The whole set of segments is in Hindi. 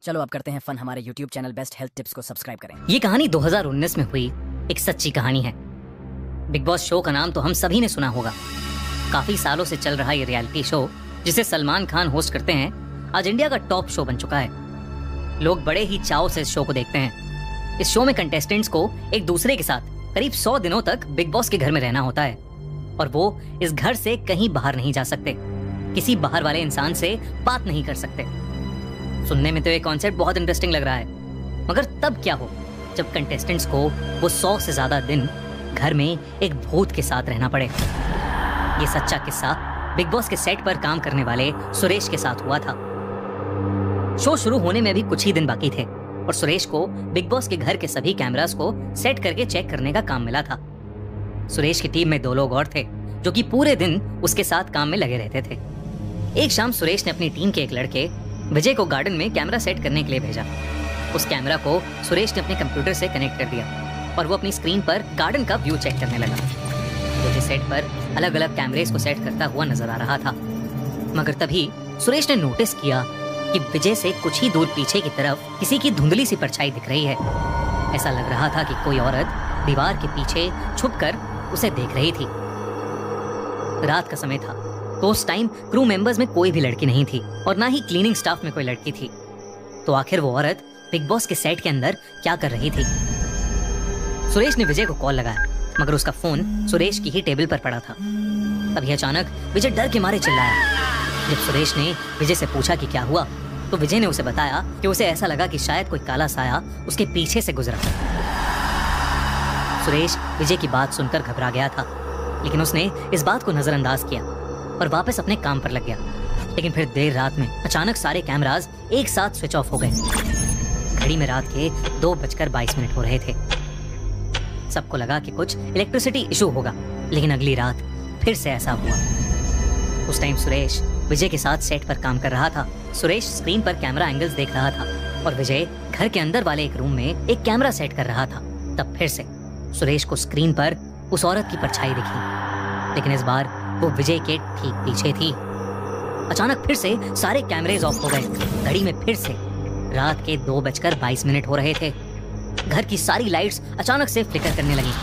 चलो अब करते हैं फन। हमारे YouTube channel best health tips को सब्सक्राइब करें। ये कहानी 2019 में हुई एक सच्ची कहानी है। बिग बॉस शो का नाम तो हम सभी ने सुना होगा। काफी सालों से चल रहा ये रियलिटी शो, जिसे सलमान खान होस्ट करते हैं, आज इंडिया का टॉप शो बन चुका है। लोग बड़े ही चाव से इस शो को देखते हैं। इस शो में कंटेस्टेंट्स को एक दूसरे के साथ करीब 100 दिनों तक बिग बॉस के घर में रहना होता है और वो इस घर से कहीं बाहर नहीं जा सकते, किसी बाहर वाले इंसान से बात नहीं कर सकते। सुनने में तो ये कॉन्सेप्ट बहुत इंटरेस्टिंग लग रहा है, मगर तब क्या हो जब कंटेस्टेंट्स को वो 100 से ज्यादा दिन घर में एक भूत के साथ रहना पड़े। ये सच्चा किस्सा बिग बॉस के सेट पर काम करने वाले सुरेश के साथ हुआ था। शो शुरू होने में भी कुछ ही दिन बाकी थे और सुरेश को बिग बॉस के घर के सभी कैमरास को सेट करके चेक करने का काम मिला था। सुरेश की टीम में 2 लोग और थे जो कि पूरे दिन उसके साथ काम में लगे रहते थे। एक शाम सुरेश ने अपनी टीम के एक लड़के विजय को गार्डन में कैमरा सेट करने के लिए भेजा। उस कैमरा को सुरेश ने अपने कंप्यूटर से कनेक्ट कर दिया और वो अपनी स्क्रीन पर गार्डन का व्यू चेक करने लगा। विजय सेट पर अलग अलग कैमरेस को सेट करता हुआ नजर आ रहा था, मगर तभी सुरेश ने नोटिस किया कि विजय से कुछ ही दूर पीछे की तरफ किसी की धुंधली सी परछाई दिख रही है। ऐसा लग रहा था कि कोई औरत दीवार के पीछे छुपकर उसे देख रही थी। रात का समय था तो उस टाइम क्रू मेंबर्स में कोई भी लड़की नहीं थी और ना ही क्लीनिंग स्टाफ में कोई लड़की थी। तो आखिर वो औरत बिग बॉस के सेट के अंदर क्या कर रही थी? सुरेश ने विजय को कॉल लगाया, मगर उसका फोन सुरेश की ही टेबल पर पड़ा था। तभी अचानक विजय डर के मारे चिल्लाया। जब सुरेश ने विजय से पूछा कि क्या हुआ, तो विजय ने उसे बताया कि उसे ऐसा लगा कि शायद कोई काला साया उसके पीछे से गुजरा। सुरेश विजय की बात सुनकर घबरा गया था, लेकिन उसने इस बात को नजरअंदाज किया और वापस अपने काम पर लग गया। लेकिन फिर देर रात में अचानक सारे कैमरास एक साथ स्विच ऑफ हो गए। घड़ी में रात के 2:22 हो रहे थे। सबको लगा कि कुछ इलेक्ट्रिसिटी इशू होगा, लेकिन अगली रात फिर से ऐसा हुआ। उस टाइम सुरेश विजय के साथ सेट पर काम कर रहा था। सुरेश स्क्रीन पर कैमरा एंगल्स देख रहा था और विजय घर के अंदर वाले एक रूम में एक कैमरा सेट कर रहा था। तब फिर से सुरेश को स्क्रीन पर उस औरत की परछाई दिखी, लेकिन इस बार वो विजय के ठीक पीछे थी। अचानक फिर से सारे कैमरेज ऑफ हो गए। घड़ी में फिर से रात के 2:22 हो रहे थे। घर की सारी लाइट्स अचानक से फ्लिकर करने लगी।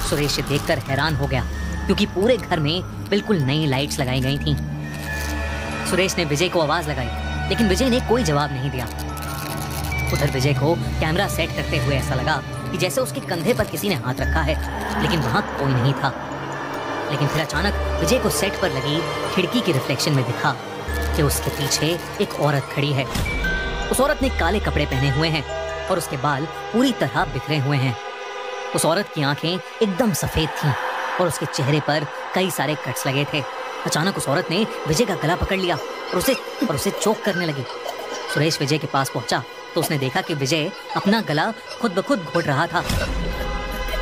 सुरेश ये देखकर हैरान हो गया, क्योंकि पूरे घर में बिल्कुल नई लाइट्स लगाई गई थीं। सुरेश ने विजय को आवाज लगाई, लेकिन विजय ने कोई जवाब नहीं दिया। उधर विजय को कैमरा सेट करते हुए ऐसा लगा कि जैसे उसके कंधे पर किसी ने हाथ रखा है, लेकिन वहां कोई नहीं था। लेकिन फिर अचानक विजय को सेट पर लगी खिड़की की रिफ्लेक्शन में दिखा कि उसके पीछे एक औरत खड़ी है। उस औरत ने काले कपड़े पहने हुए हैं और उसके बाल पूरी तरह बिखरे हुए हैं। उस औरत की आंखें एकदम सफेद थीं और उसके चेहरे पर कई सारे कट्स लगे थे। अचानक उस औरत ने विजय का गला पकड़ लिया और उसे चोक करने लगी। सुरेश विजय के पास पहुंचा तो उसने देखा कि विजय अपना गला खुद ब खुद घोट रहा था।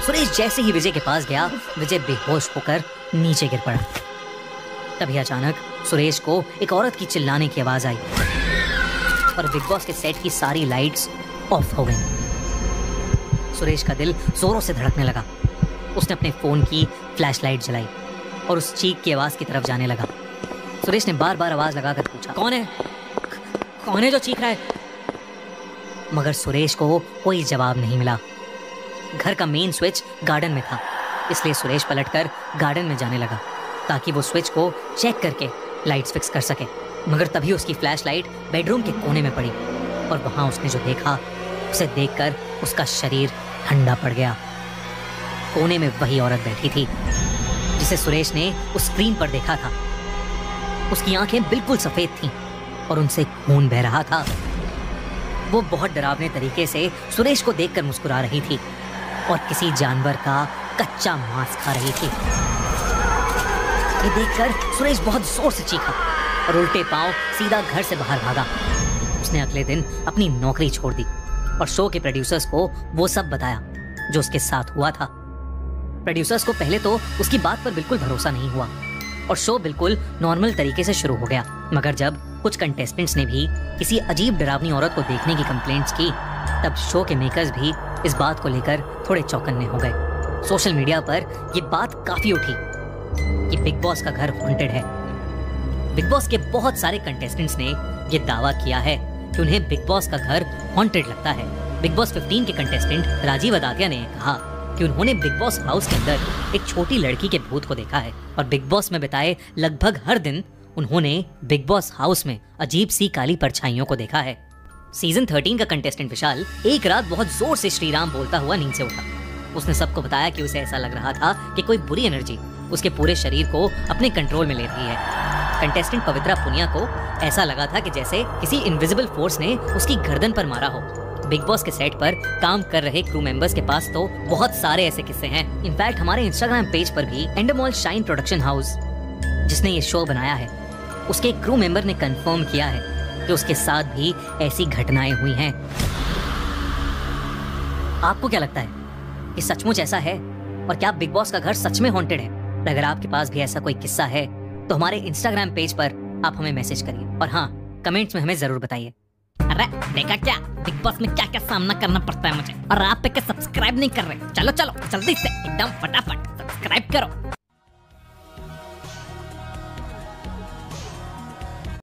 सुरेश जैसे ही विजय के पास गया, विजय बेहोश होकर नीचे गिर पड़ा। तभी अचानक सुरेश को एक औरत की चिल्लाने की आवाज आई और बिग बॉस के सेट की सारी लाइट्स ऑफ हो गईं। सुरेश का दिल जोरों से धड़कने लगा। उसने अपने फोन की फ्लैशलाइट जलाई और उस चीख की आवाज की तरफ जाने लगा। सुरेश ने बार बार आवाज लगाकर पूछा, कौन है जो चीख रहा है? मगर सुरेश को कोई जवाब नहीं मिला। घर का मेन स्विच गार्डन में था, इसलिए सुरेश पलटकर गार्डन में जाने लगा ताकि वो स्विच को चेक करके लाइट्स फिक्स कर सके। मगर तभी उसकी फ्लैशलाइट बेडरूम के कोने में पड़ी और वहां उसने जो देखा, उसे देखकर उसका शरीर ठंडा पड़ गया। कोने में वही औरत बैठी थी जिसे सुरेश ने उस स्क्रीन पर देखा था। उसकी आंखें बिल्कुल सफेद थीं और उनसे खून बह रहा था। वो बहुत डरावने तरीके से सुरेश को देखकर मुस्कुरा रही थी और किसी जानवर का कच्चा मांस खा रही थी। ये देखकर सुरेश बहुत जोर से चीखा और उल्टे पांव सीधा घर से बाहर भागा। उसने अगले दिन अपनी नौकरी छोड़ दी और शो के प्रोड्यूसर्स को वो सब बताया जो उसके साथ हुआ था। प्रोड्यूसर्स को पहले तो उसकी बात पर बिल्कुल भरोसा नहीं हुआ और शो बिल्कुल नॉर्मल तरीके से शुरू हो गया। मगर जब कुछ कंटेस्टेंट्स ने भी किसी अजीब डरावनी औरत को देखने की कंप्लेंट्स की, तब शो के मेकर्स भी इस बात को लेकर थोड़े चौकन्ने हो गए। सोशल मीडिया पर ये बात काफी उठी कि बिग बॉस का घर हॉन्टेड है। बिग बॉस के बहुत सारे कंटेस्टेंट्स ने ये दावा किया है कि उन्हें बिग बॉस का घर हॉन्टेड लगता है। बिग बॉस 15 के कंटेस्टेंट राजीव अदातिया ने कहा कि उन्होंने बिग बॉस हाउस के अंदर एक छोटी लड़की के भूत को देखा है और बिग बॉस में बिताए लगभग हर दिन उन्होंने बिग बॉस हाउस में अजीब सी काली परछाइयों को देखा है। सीजन 13 का कंटेस्टेंट विशाल एक रात बहुत जोर से श्री राम बोलता हुआ नींद से उठा। उसने सबको बताया कि उसे ऐसा लग रहा था कि कोई बुरी एनर्जी उसके पूरे शरीर को अपने कंट्रोल में ले रही है। कंटेस्टेंट पवित्रा पुनिया को ऐसा लगा था कि जैसे किसी इनविजिबल फोर्स ने उसकी गर्दन पर मारा हो। बिग बॉस के सेट पर काम कर रहे क्रू मेंबर्स के पास तो बहुत सारे ऐसे किस्से हैं। इनफैक्ट हमारे इंस्टाग्राम पेज पर भी एंडरमॉल शाइन प्रोडक्शन हाउस जिसने ये शो बनाया है उसके क्रू मेंबर ने कंफर्म किया है कि उसके साथ भी ऐसी घटनाएं हुई हैं। आपको क्या लगता है कि सचमुच ऐसा है और क्या बिग बॉस का घर सच में हॉन्टेड है? अगर आपके पास भी ऐसा कोई किस्सा है तो हमारे इंस्टाग्राम पेज पर आप हमें मैसेज करिए और हाँ, कमेंट्स में हमें जरूर बताइए। अरे देखा क्या, बिग बॉस में क्या क्या सामना करना पड़ता है मुझे, और आप पे क्या सब्सक्राइब नहीं कर रहे? चलो चलो जल्दी से एकदम फटाफट सब्सक्राइब करो।